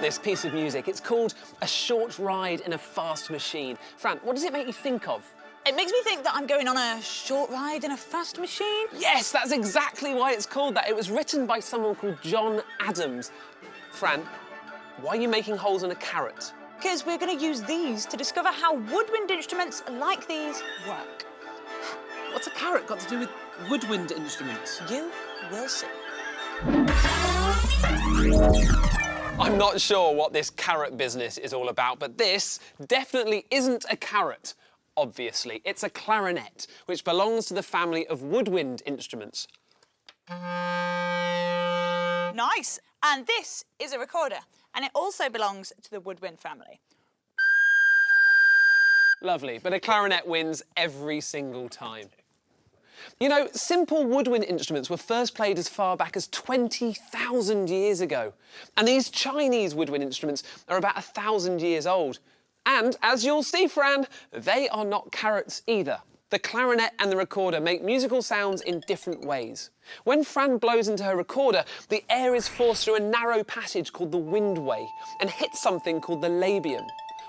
this piece of music. It's called A Short Ride in a Fast Machine. Fran, what does it make you think of? It makes me think that I'm going on a short ride in a fast machine. Yes, that's exactly why it's called that. It was written by someone called John Adams. Fran, why are you making holes in a carrot? Because we're going to use these to discover how woodwind instruments like these work. What's a carrot got to do with woodwind instruments? You will see. I'm not sure what this carrot business is all about, but this definitely isn't a carrot, obviously. It's a clarinet, which belongs to the family of woodwind instruments. Nice. And this is a recorder, and it also belongs to the woodwind family. Lovely, but a clarinet wins every single time. You know, simple woodwind instruments were first played as far back as 20,000 years ago. And these Chinese woodwind instruments are about 1,000 years old. And, as you'll see, Fran, they are not carrots either. The clarinet and the recorder make musical sounds in different ways. When Fran blows into her recorder, the air is forced through a narrow passage called the windway and hits something called the labium.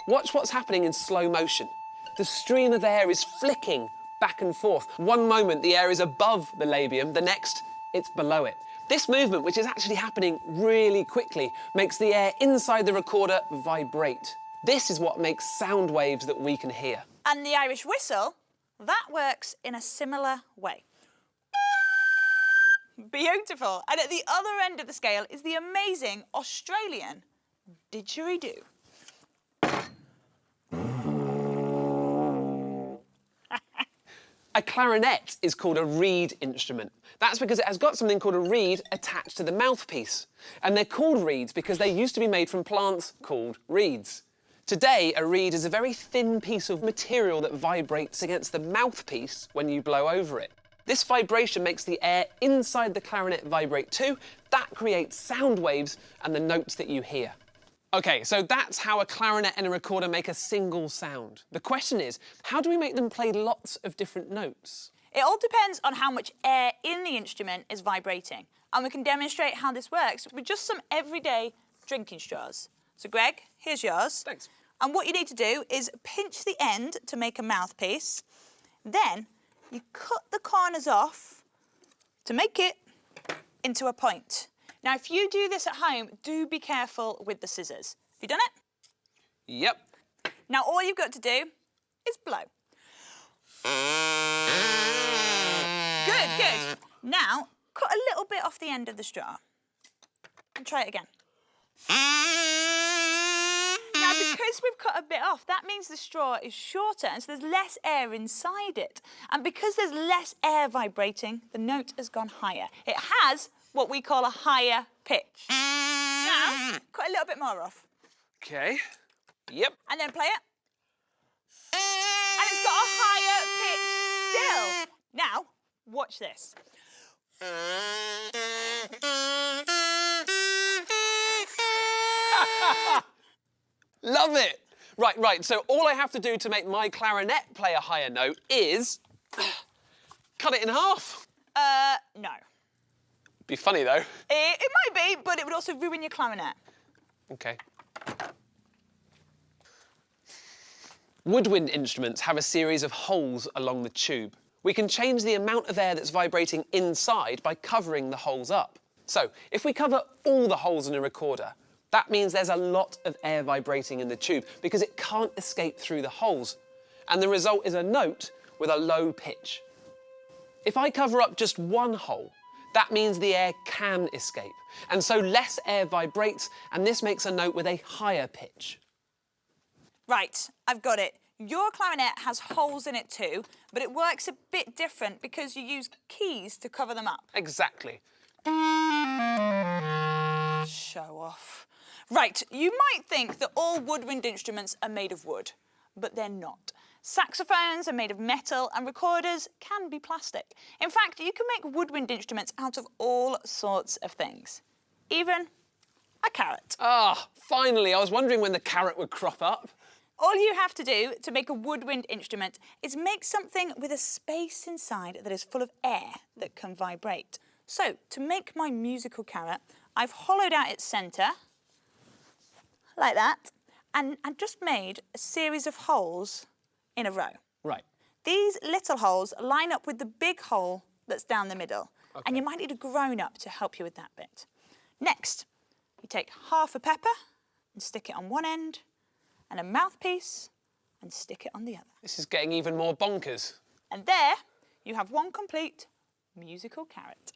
Watch what's happening in slow motion. The stream of air is flicking back and forth. One moment the air is above the labium, the next it's below it. This movement, which is actually happening really quickly, makes the air inside the recorder vibrate. This is what makes sound waves that we can hear. And the Irish whistle, that works in a similar way. Beautiful. And at the other end of the scale is the amazing Australian didgeridoo. A clarinet is called a reed instrument. That's because it has got something called a reed attached to the mouthpiece. And they're called reeds because they used to be made from plants called reeds. Today, a reed is a very thin piece of material that vibrates against the mouthpiece when you blow over it. This vibration makes the air inside the clarinet vibrate too. That creates sound waves and the notes that you hear. OK, so that's how a clarinet and a recorder make a single sound. The question is, how do we make them play lots of different notes? It all depends on how much air in the instrument is vibrating. And we can demonstrate how this works with just some everyday drinking straws. So, Greg, here's yours. Thanks. And what you need to do is pinch the end to make a mouthpiece. Then you cut the corners off to make it into a point. Now, if you do this at home, do be careful with the scissors. Have you done it? Yep. Now, all you've got to do is blow. Good, good. Now, cut a little bit off the end of the straw. And try it again. Now, because we've cut a bit off, that means the straw is shorter, and so there's less air inside it. And because there's less air vibrating, the note has gone higher. It has what we call a higher pitch. Now, cut a little bit more off. OK. Yep. And then play it. And it's got a higher pitch still. Now, watch this. Love it! Right, so all I have to do to make my clarinet play a higher note is cut it in half. No. Be funny, though. It might be, but it would also ruin your clarinet. OK. Woodwind instruments have a series of holes along the tube. We can change the amount of air that's vibrating inside by covering the holes up. So, if we cover all the holes in a recorder, that means there's a lot of air vibrating in the tube because it can't escape through the holes. And the result is a note with a low pitch. If I cover up just one hole, that means the air can escape. And so less air vibrates, and this makes a note with a higher pitch. Right, I've got it. Your clarinet has holes in it too, but it works a bit different because you use keys to cover them up. Exactly. Show off. Right, you might think that all woodwind instruments are made of wood, but they're not. Saxophones are made of metal and recorders can be plastic. In fact, you can make woodwind instruments out of all sorts of things, even a carrot. Ah, finally, I was wondering when the carrot would crop up. All you have to do to make a woodwind instrument is make something with a space inside that is full of air that can vibrate. So, to make my musical carrot, I've hollowed out its centre like that, and just made a series of holes in a row. Right. These little holes line up with the big hole that's down the middle. Okay. And you might need a grown-up to help you with that bit. Next, you take half a pepper and stick it on one end, and a mouthpiece and stick it on the other. This is getting even more bonkers. And there, you have one complete musical carrot.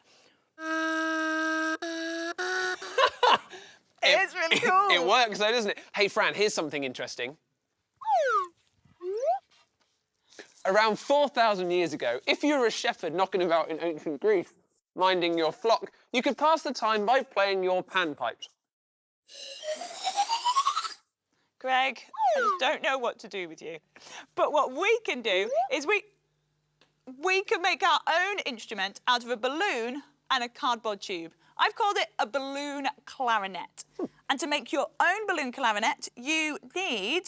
It's really cool. It works though, doesn't it? Hey, Fran, here's something interesting. Around 4,000 years ago, if you were a shepherd knocking about in ancient Greece, minding your flock, you could pass the time by playing your panpipes. Greg, I just don't know what to do with you. But what we can do is we can make our own instrument out of a balloon and a cardboard tube. I've called it a balloon clarinet. And to make your own balloon clarinet, you need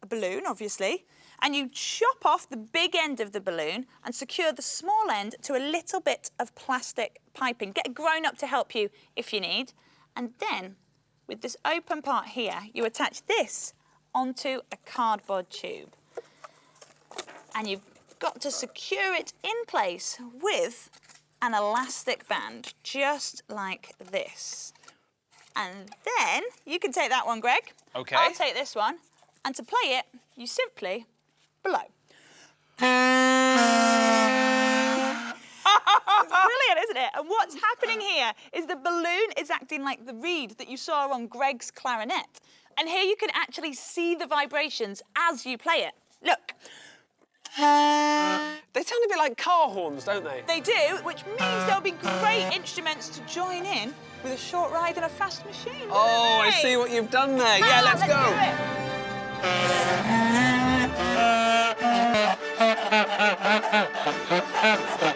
a balloon, obviously, and you chop off the big end of the balloon and secure the small end to a little bit of plastic piping. Get a grown-up to help you if you need. And then, with this open part here, you attach this onto a cardboard tube. And you've got to secure it in place with an elastic band, just like this. And then you can take that one, Greg. Okay. I'll take this one. And to play it, you simply blow. It's brilliant, isn't it? And what's happening here is the balloon is acting like the reed that you saw on Greg's clarinet. And here you can actually see the vibrations as you play it. Look. They sound a bit like car horns, don't they? They do, which means there'll be great instruments to join in with a short ride in a fast machine. Oh, I see what you've done there. Yeah, let's go. Do it.